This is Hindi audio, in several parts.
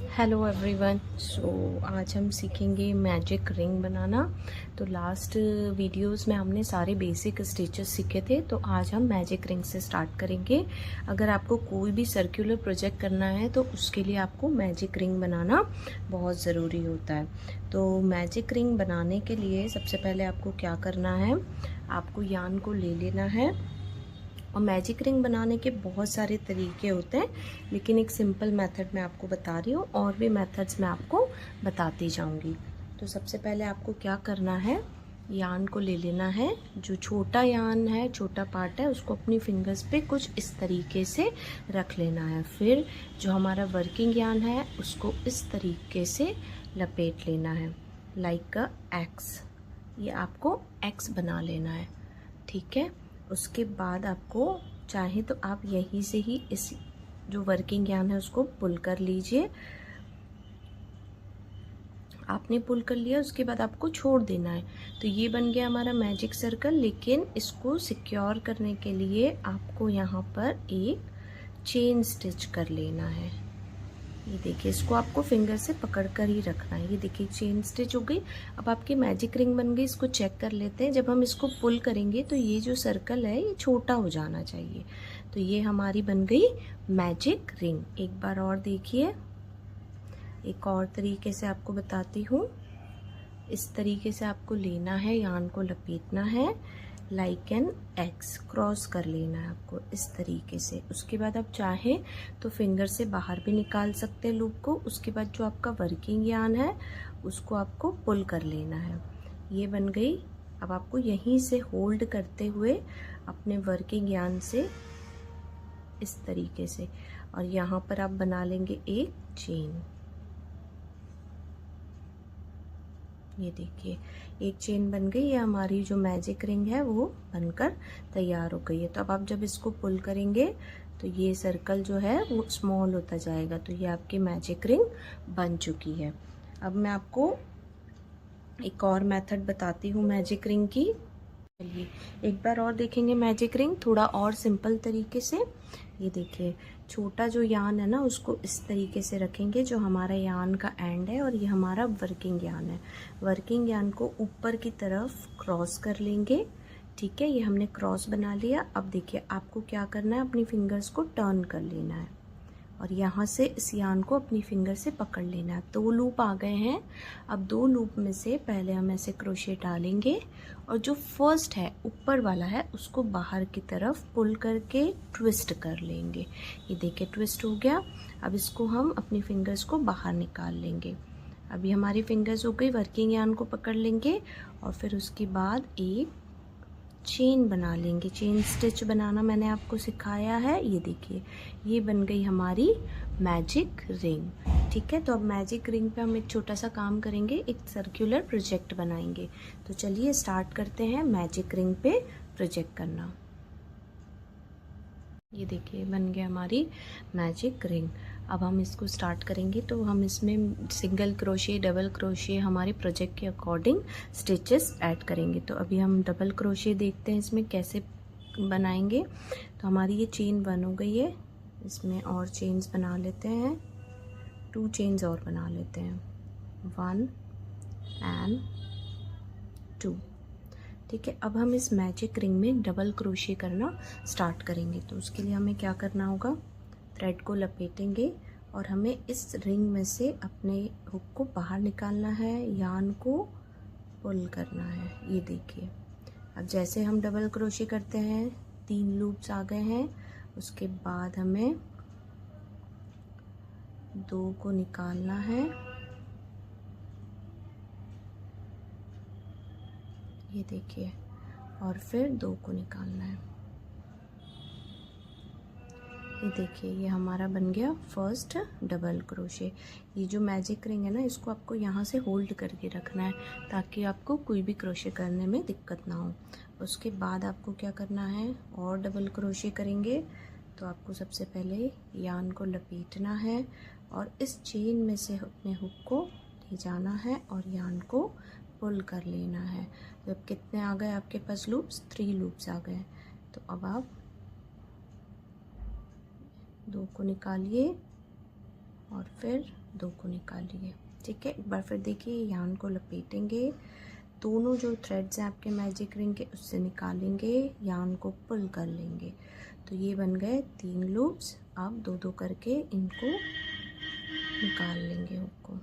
Hello everyone. सो आज हम सीखेंगे मैजिक रिंग बनाना। तो लास्ट वीडियोस में हमने सारे बेसिक स्टिचेस सीखे थे, तो आज हम मैजिक रिंग से स्टार्ट करेंगे। अगर आपको कोई भी सर्कुलर प्रोजेक्ट करना है तो उसके लिए आपको मैजिक रिंग बनाना बहुत ज़रूरी होता है। तो मैजिक रिंग बनाने के लिए सबसे पहले आपको क्या करना है, आपको यार्न को ले लेना है। और मैजिक रिंग बनाने के बहुत सारे तरीके होते हैं, लेकिन एक सिंपल मेथड मैं आपको बता रही हूँ, और भी मेथड्स मैं आपको बताती जाऊँगी। तो सबसे पहले आपको क्या करना है, यार्न को ले लेना है। जो छोटा यार्न है, छोटा पार्ट है, उसको अपनी फिंगर्स पे कुछ इस तरीके से रख लेना है। फिर जो हमारा वर्किंग यार्न है उसको इस तरीके से लपेट लेना है, लाइक अ एक्स। ये आपको एक्स बना लेना है, ठीक है। उसके बाद आपको चाहे तो आप यहीं से ही इस जो वर्किंग यार्न है उसको पुल कर लीजिए। आपने पुल कर लिया, उसके बाद आपको छोड़ देना है। तो ये बन गया हमारा मैजिक सर्कल। लेकिन इसको सिक्योर करने के लिए आपको यहाँ पर एक चेन स्टिच कर लेना है। ये देखिए, इसको आपको फिंगर से पकड़ कर ही रखना है। ये देखिए, चेन स्टिच हो गई। अब आपकी मैजिक रिंग बन गई। इसको चेक कर लेते हैं। जब हम इसको पुल करेंगे तो ये जो सर्कल है ये छोटा हो जाना चाहिए। तो ये हमारी बन गई मैजिक रिंग। एक बार और देखिए, एक और तरीके से आपको बताती हूँ। इस तरीके से आपको लेना है, यार्न को लपेटना है, लाइक एन एक्स क्रॉस कर लेना है आपको इस तरीके से। उसके बाद आप चाहें तो फिंगर से बाहर भी निकाल सकते हैं लूप को। उसके बाद जो आपका वर्किंग यार्न है उसको आपको पुल कर लेना है। ये बन गई। अब आपको यहीं से होल्ड करते हुए अपने वर्किंग यार्न से इस तरीके से, और यहाँ पर आप बना लेंगे एक चेन। ये देखिए, एक चेन बन गई। ये हमारी जो मैजिक रिंग है वो बनकर तैयार हो गई है। तो अब आप जब इसको पुल करेंगे तो ये सर्कल जो है वो स्मॉल होता जाएगा। तो ये आपकी मैजिक रिंग बन चुकी है। अब मैं आपको एक और मेथड बताती हूँ मैजिक रिंग की। चलिए एक बार और देखेंगे मैजिक रिंग थोड़ा और सिंपल तरीके से। ये देखिए, छोटा जो यार्न है ना उसको इस तरीके से रखेंगे, जो हमारा यार्न का एंड है, और ये हमारा वर्किंग यार्न है। वर्किंग यार्न को ऊपर की तरफ क्रॉस कर लेंगे, ठीक है। ये हमने क्रॉस बना लिया। अब देखिए, आपको क्या करना है, अपनी फिंगर्स को टर्न कर लेना है और यहाँ से इस यार्न को अपनी फिंगर से पकड़ लेना है। 2 लूप आ गए हैं। अब 2 लूप में से पहले हम ऐसे क्रोशे डालेंगे, और जो फर्स्ट है ऊपर वाला है उसको बाहर की तरफ पुल करके ट्विस्ट कर लेंगे। ये देखिए, ट्विस्ट हो गया। अब इसको हम अपनी फिंगर्स को बाहर निकाल लेंगे। अभी हमारी फिंगर्स हो गई। वर्किंग यार्न को पकड़ लेंगे और फिर उसके बाद एक चेन बना लेंगे। चेन स्टिच बनाना मैंने आपको सिखाया है। ये देखिए, ये बन गई हमारी मैजिक रिंग, ठीक है। तो अब मैजिक रिंग पे हम एक छोटा सा काम करेंगे, एक सर्कुलर प्रोजेक्ट बनाएंगे। तो चलिए स्टार्ट करते हैं मैजिक रिंग पे प्रोजेक्ट करना। ये देखिए, बन गया हमारी मैजिक रिंग। अब हम इसको स्टार्ट करेंगे। तो हम इसमें सिंगल क्रोशे, डबल क्रोशे हमारे प्रोजेक्ट के अकॉर्डिंग स्टिचेस ऐड करेंगे। तो अभी हम डबल क्रोशे देखते हैं इसमें कैसे बनाएंगे। तो हमारी ये चेन बन हो गई है। इसमें और चेन्स बना लेते हैं, 2 चेन्स और बना लेते हैं, 1 एंड 2, ठीक है। अब हम इस मैजिक रिंग में डबल क्रोशे करना स्टार्ट करेंगे। तो उसके लिए हमें क्या करना होगा, थ्रेड को लपेटेंगे और हमें इस रिंग में से अपने हुक को बाहर निकालना है, यार्न को पुल करना है। ये देखिए, अब जैसे हम डबल क्रोशे करते हैं 3 लूप्स आ गए हैं। उसके बाद हमें 2 को निकालना है। ये देखिए, और फिर 2 को निकालना है। ये देखिए, ये हमारा बन गया फर्स्ट डबल क्रोशे। ये जो मैजिक रिंग है ना, इसको आपको यहाँ से होल्ड करके रखना है ताकि आपको कोई भी क्रोशे करने में दिक्कत ना हो। उसके बाद आपको क्या करना है, और डबल क्रोशे करेंगे। तो आपको सबसे पहले यार्न को लपेटना है और इस चेन में से अपने हुक को ले जाना है और यार्न को पुल कर लेना है। जब कितने आ गए आपके पास लूप्स, 3 लूप्स आ गए। तो अब आप 2 को निकालिए और फिर 2 को निकालिए। ठीक है, एक बार फिर देखिए, यार्न को लपेटेंगे, दोनों जो थ्रेड्स हैं आपके मैजिक रिंग के उससे निकालेंगे, यार्न को पुल कर लेंगे। तो ये बन गए 3 लूप्स। आप 2-2 करके इनको निकाल लेंगे हुक को।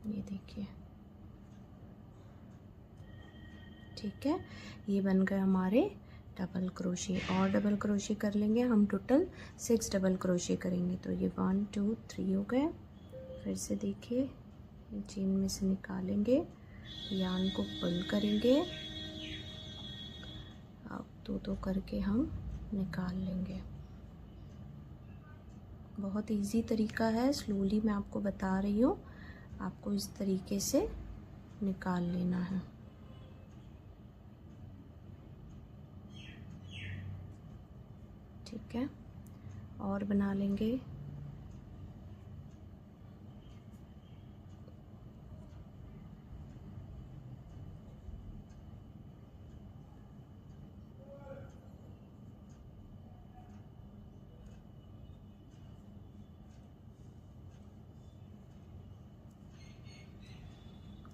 ये देखिए, ठीक है, ये बन गए हमारे डबल क्रोशे। और डबल क्रोशे कर लेंगे हम, टोटल 6 डबल क्रोशे करेंगे। तो ये 1 2 3 हो गए। फिर से देखिए, चेन में से निकालेंगे, यार्न को पुल करेंगे, अब 2-2 करके हम निकाल लेंगे। बहुत इजी तरीका है, स्लोली मैं आपको बता रही हूँ, आपको इस तरीके से निकाल लेना है। ठीक है, और बना लेंगे।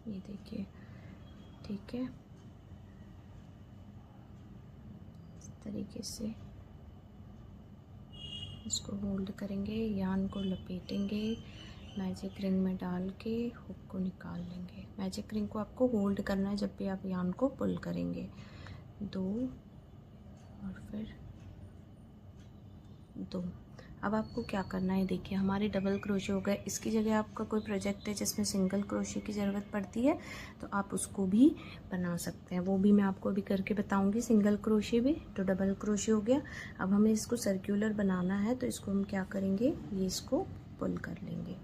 ये देखिए, ठीक है, इस तरीके से इसको होल्ड करेंगे, यार्न को लपेटेंगे, मैजिक रिंग में डाल के हुक को निकाल लेंगे। मैजिक रिंग को आपको होल्ड करना है जब भी आप यार्न को पुल करेंगे। 2 और फिर 2। अब आपको क्या करना है, देखिए हमारे डबल क्रोशे हो गए। इसकी जगह आपका कोई प्रोजेक्ट है जिसमें सिंगल क्रोशे की ज़रूरत पड़ती है तो आप उसको भी बना सकते हैं, वो भी मैं आपको अभी करके बताऊंगी। सिंगल क्रोशे भी, तो डबल क्रोशे हो गया। अब हमें इसको सर्कुलर बनाना है, तो इसको हम क्या करेंगे, ये इसको पुल कर लेंगे,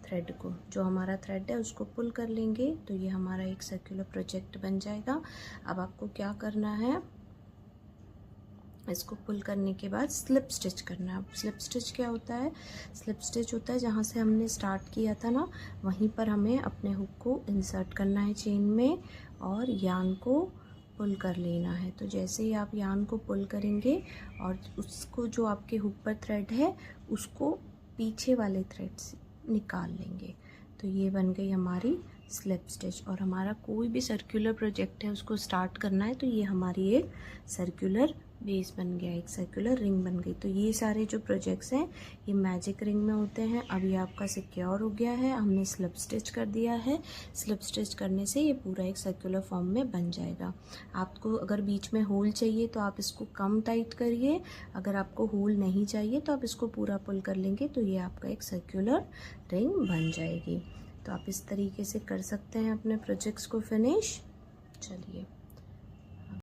थ्रेड को, जो हमारा थ्रेड है उसको पुल कर लेंगे। तो ये हमारा एक सर्कुलर प्रोजेक्ट बन जाएगा। अब आपको क्या करना है, इसको पुल करने के बाद स्लिप स्टिच करना है। स्लिप स्टिच क्या होता है, स्लिप स्टिच होता है जहाँ से हमने स्टार्ट किया था ना, वहीं पर हमें अपने हुक को इंसर्ट करना है चेन में और यार्न को पुल कर लेना है। तो जैसे ही आप यार्न को पुल करेंगे और उसको, जो आपके हुक पर थ्रेड है उसको पीछे वाले थ्रेड से निकाल लेंगे। तो ये बन गई हमारी स्लिप स्टिच। और हमारा कोई भी सर्कुलर प्रोजेक्ट है उसको स्टार्ट करना है, तो ये हमारी एक सर्कुलर बेस बन गया, एक सर्कुलर रिंग बन गई। तो ये सारे जो प्रोजेक्ट्स हैं ये मैजिक रिंग में होते हैं। अब ये आपका सिक्योर हो गया है, हमने स्लिप स्टिच कर दिया है। स्लिप स्टिच करने से ये पूरा एक सर्कुलर फॉर्म में बन जाएगा। आपको अगर बीच में होल चाहिए तो आप इसको कम टाइट करिए, अगर आपको होल नहीं चाहिए तो आप इसको पूरा पुल कर लेंगे, तो ये आपका एक सर्कुलर रिंग बन जाएगी। तो आप इस तरीके से कर सकते हैं अपने प्रोजेक्ट्स को फिनिश। चलिए।